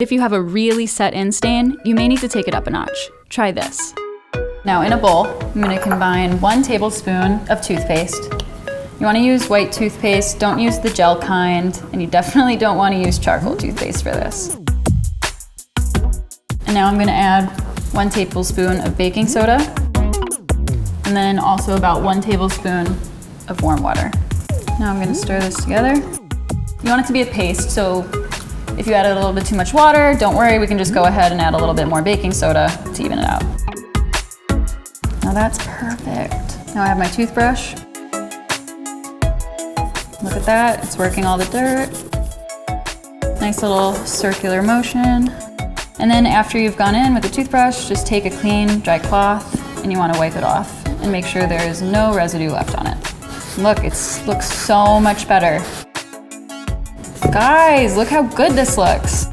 If you have a really set-in stain, you may need to take it up a notch. Try this. Now in a bowl, I'm gonna combine 1 tablespoon of toothpaste. You wanna use white toothpaste, don't use the gel kind, and you definitely don't wanna use charcoal toothpaste for this. And now I'm gonna add 1 tablespoon of baking soda, and then also about 1 tablespoon of warm water. Now I'm gonna stir this together. You want it to be a paste, so if you add a little bit too much water, don't worry, we can just go ahead and add a little bit more baking soda to even it out. Now that's perfect. Now I have my toothbrush. Look at that, it's working all the dirt. Nice little circular motion. And then after you've gone in with the toothbrush, just take a clean, dry cloth and you want to wipe it off and make sure there is no residue left on it. Look, it looks so much better. Guys, look how good this looks.